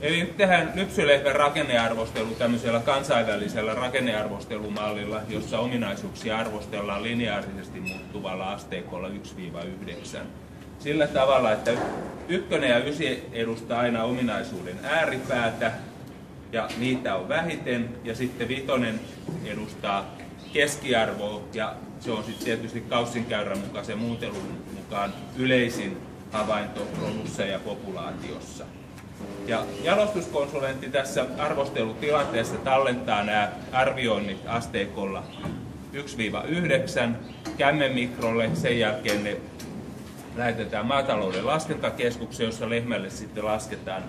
Eli nyt tehdään lypsylehmän rakennearvostelu tämmöisellä kansainvälisellä rakennearvostelumallilla, jossa ominaisuuksia arvostellaan lineaarisesti muuttuvalla asteikolla 1-9. Sillä tavalla, että 1 ja 9 edustaa aina ominaisuuden ääripäätä, ja niitä on vähiten, ja sitten 5 edustaa keskiarvoa, ja se on sitten tietysti Gaussin-käyrän mukaisen muutelun mukaan yleisin havainto rodussa ja populaatiossa. Ja jalostuskonsulentti tässä arvostelutilanteessa tallentaa nämä arvioinnit asteikolla 1-9 kämmenmikrolle, sen jälkeen ne lähetetään maatalouden laskentakeskukseen, jossa lehmälle sitten lasketaan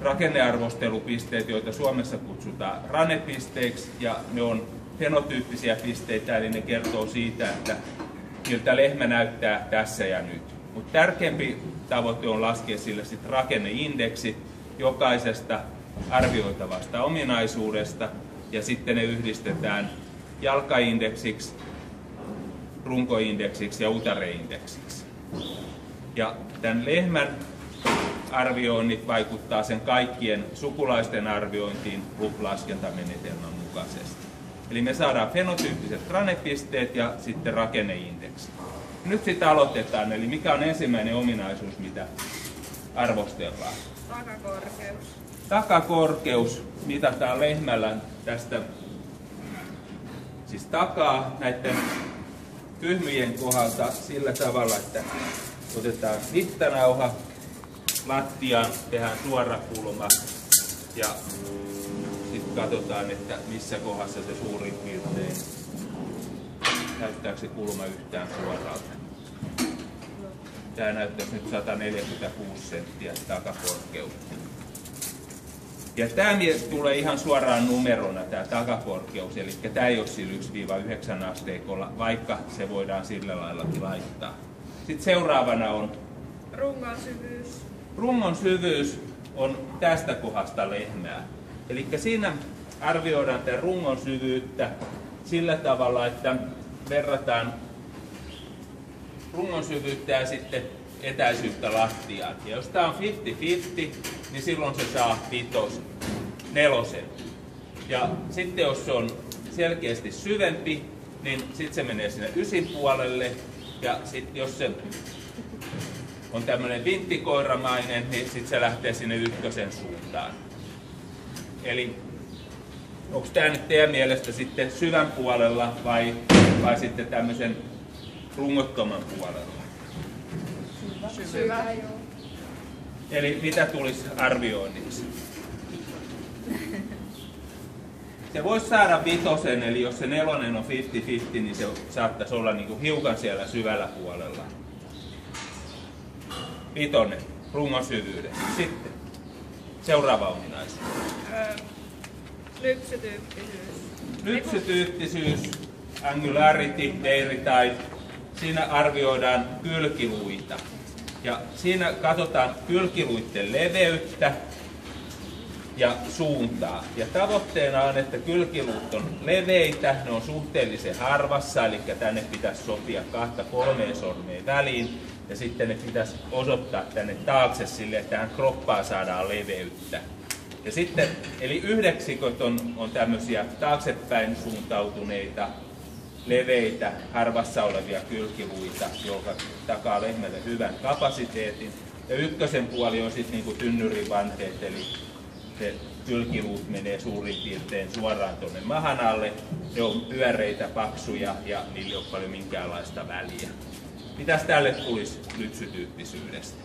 rakennearvostelupisteet, joita Suomessa kutsutaan ranepisteiksi, ja ne on fenotyyppisiä pisteitä, eli ne kertoo siitä, että miltä lehmä näyttää tässä ja nyt. Mutta tärkeämpi tavoite on laskea sille sitten rakenneindeksi jokaisesta arvioitavasta ominaisuudesta, ja sitten ne yhdistetään jalkaindeksiksi, runkoindeksiksi ja utareинdeksiksi. Ja tämän lehmän arvioinnit vaikuttaa sen kaikkien sukulaisten arviointiin laskentamenetelmän mukaisesti. Eli me saadaan fenotyyppiset ranepisteet ja sitten rakenneindeksi. Nyt sitten aloitetaan, eli mikä on ensimmäinen ominaisuus, mitä arvostellaan? Takakorkeus. Takakorkeus mitataan lehmällä tästä siis takaa näiden kyhmyjen kohdalta sillä tavalla, että otetaan mittanauha lattiaan, tehdään suora kulma ja sitten katsotaan, että missä kohdassa se suurin piirtein näyttääkö se kulma yhtään suoralta. Tämä näyttäisi nyt 146 senttiä takakorkeutta. Ja tämä tulee ihan suoraan numerona, tämä takakorkeus, eli tämä ei ole sillä 1-9 asteikolla, vaikka se voidaan sillä laillakin laittaa. Sitten seuraavana on rungon syvyys. Rungon syvyys on tästä kohdasta lehmää. Eli siinä arvioidaan tämän rungon syvyyttä sillä tavalla, että verrataan rungon syvyyttä ja sitten etäisyyttä lattiaan. Ja jos tämä on 50-50, niin silloin se saa 5/4. Ja sitten jos se on selkeästi syvempi, niin sitten se menee sinne 9 puolelle. Ja sitten jos se on tämmöinen vinttikoiramainen, niin sitten se lähtee sinne 1 suuntaan. Eli onko tämä nyt teidän mielestä sitten syvän puolella vai sitten tämmöisen rungottoman puolella? Syvä. Eli mitä tulisi arvioinniksi? Se voisi saada 5, eli jos se 4 on 50-50, niin se saattaisi olla niinku hiukan siellä syvällä puolella. 5, rungon syvyyden. Sitten seuraava ominaisuus. Lypsytyyppisyys. Lypsytyyppisyys, angularity, dairy type. Siinä arvioidaan kylkiluita. Ja siinä katsotaan kylkiluiden leveyttä ja suuntaa. Ja tavoitteena on, että kylkiluut on leveitä, ne on suhteellisen harvassa, eli tänne pitäisi sopia 2-3 sormeen väliin. Ja sitten ne pitäisi osoittaa tänne taakse sille, että tähän kroppaan saadaan leveyttä. Ja sitten, eli yhdeksiköt on tämmöisiä taaksepäin suuntautuneita, leveitä, harvassa olevia kylkiluita, joka takaa lehmälle hyvän kapasiteetin. Ja 1 puoli on sitten niinku tynnyrivanteet, eli se kylkiluut menee suurin piirtein suoraan tuonne mahan alle. Ne on pyöreitä, paksuja ja niillä ei ole paljon minkäänlaista väliä. Mitäs tälle tulisi lypsytyyppisyydestä?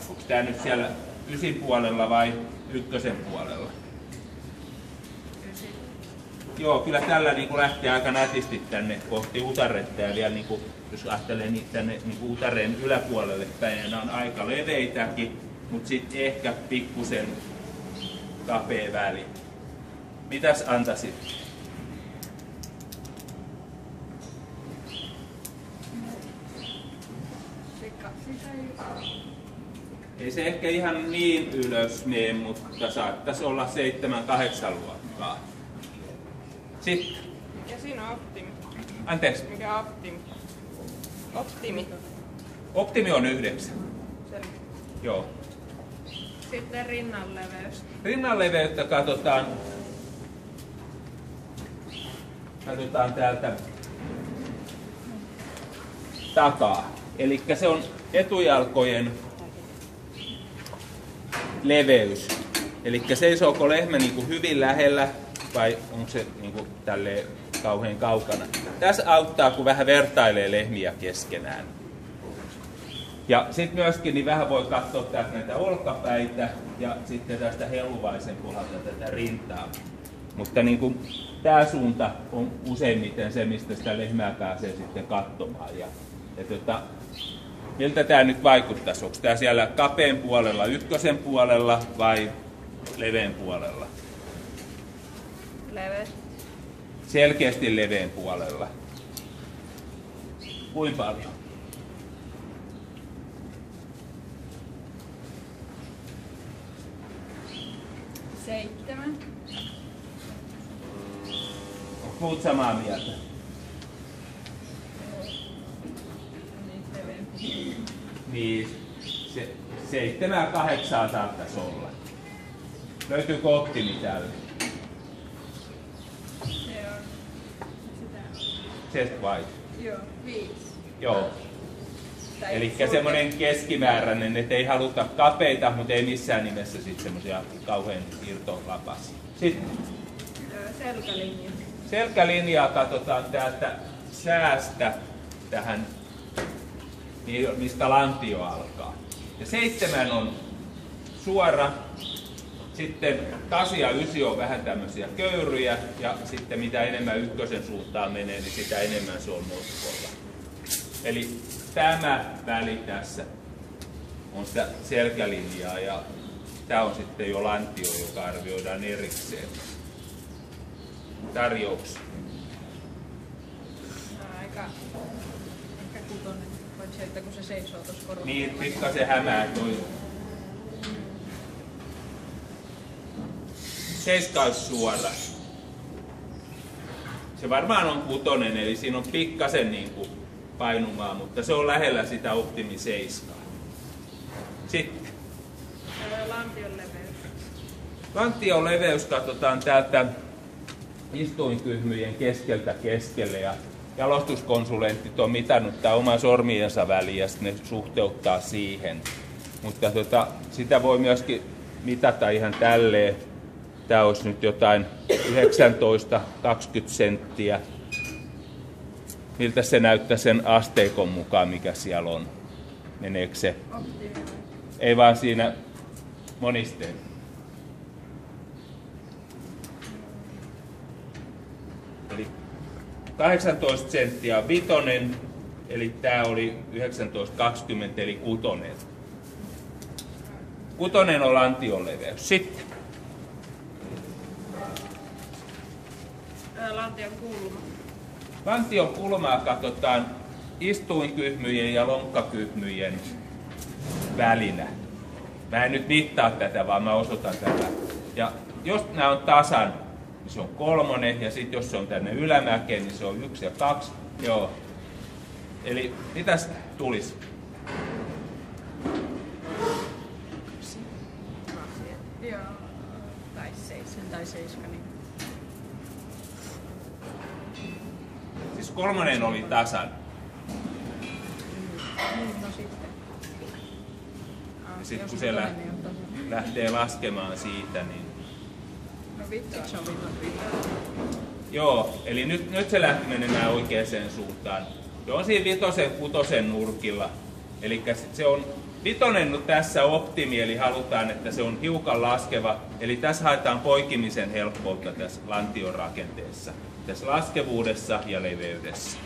Onko tämä nyt siellä 9 puolella vai 1 puolella? 9. Joo, kyllä tällä niin lähtee aika nätisti tänne kohti utaretta ja vielä, niin kuin, jos ajattelee niin tänne niin utareen yläpuolelle päin, nämä on aika leveitäkin, mutta sitten ehkä pikkusen kapea väli. Mitäs antaisit? Ei se ehkä ihan niin ylös mene, mutta saattaisi olla 7-8 luokkaa. Sitten. Ja siinä on optimi. Anteeksi. Mikä on optimi? Optimi. Optimi on 9. Selvä. Joo. Sitten rinnan leveys. Rinnan leveyttä katsotaan täältä takaa. Eli se on etujalkojen leveys. Eli seisooko lehmä niinku hyvin lähellä vai onko se niinku tälleen kauhean kaukana. Tässä auttaa, kun vähän vertailee lehmiä keskenään. Ja sitten myöskin niin vähän voi katsoa täältä näitä olkapäitä ja sitten tästä helluvaisen kohdalta tätä rintaa. Mutta niin kuin tämä suunta on useimmiten se, mistä sitä lehmää pääsee sitten katsomaan. Miltä tämä nyt vaikuttaisi? Onko tämä siellä kapeen puolella, ykkösen puolella vai leveän puolella? Leveä. Selkeästi leveän puolella. Kuinka paljon? Seitsemän. Onko muut samaa mieltä? Niin, 7-8 saattaisi olla. Löytyykö optimi tälle? Se on sitä. Chest wide. Joo, 5. Joo. Eli semmoinen keskimääräinen, että ei haluta kapeita, mutta ei missään nimessä sitten semmoisia kauhean irtolapasia. Sitten Selkälinja. selkälinjaa katsotaan täältä säästä tähän, mistä lantio alkaa. Ja 7 on suora, sitten 8 ja 9 on vähän tämmöisiä köyryjä, ja sitten mitä enemmän ykkösen suuntaan menee, niin sitä enemmän se on notkolla. Eli tämä väli tässä on sitä selkälinjaa, ja tämä on sitten jo lantio, joka arvioidaan erikseen. Tarjouksi. Aika kutonen, paitsi että kun se seisoo tuossa korvalla. Niin, pikkasen hämää toi. 7 olisi suora. Se varmaan on 6, eli siinä on pikkasen niin kuin painumaa, mutta se on lähellä sitä optimi 7. Sitten Lantion leveys. lantion leveys katsotaan täältä istuinkyhmyjen keskeltä keskelle, ja jalostuskonsulentit on mitannut tämän oman sormiensa väliin ja ne suhteuttaa siihen. Mutta sitä voi myöskin mitata ihan tälleen. Tämä olisi nyt jotain 19-20 senttiä. Miltä se näyttää sen asteikon mukaan, mikä siellä on? Meneekö se? Optimi. Ei vaan siinä monisteen. Eli 18 senttiä on 5, eli tämä oli 19-20, eli 6. 6 on lantion leveys. Sitten Lantion kulma. lantion kulmaa katsotaan istuinkyhmyjen ja lonkkakyhmyjen välinä. Mä en nyt mittaa tätä, vaan mä osoitan tätä. Ja jos nämä on tasan, niin se on 3, ja sitten jos se on tänne ylämäkeen, niin se on 1 ja 2. Joo. Eli mitäs tulisi? Joo, tai 7 tai 7. Niin. Siis 3 oli tasan. No sitten. Ja sitten kun se lähtee laskemaan siitä, niin... No vittu, se on vittu. Joo, eli nyt se lähti menemään oikeaan suuntaan. Se on siinä 5-6 nurkilla. Eli se on 5 tässä optimi, eli halutaan, että se on hiukan laskeva. Eli tässä haetaan poikimisen helppoutta tässä lantion rakenteessa. Tässä laskevuudessa ja leveydessä.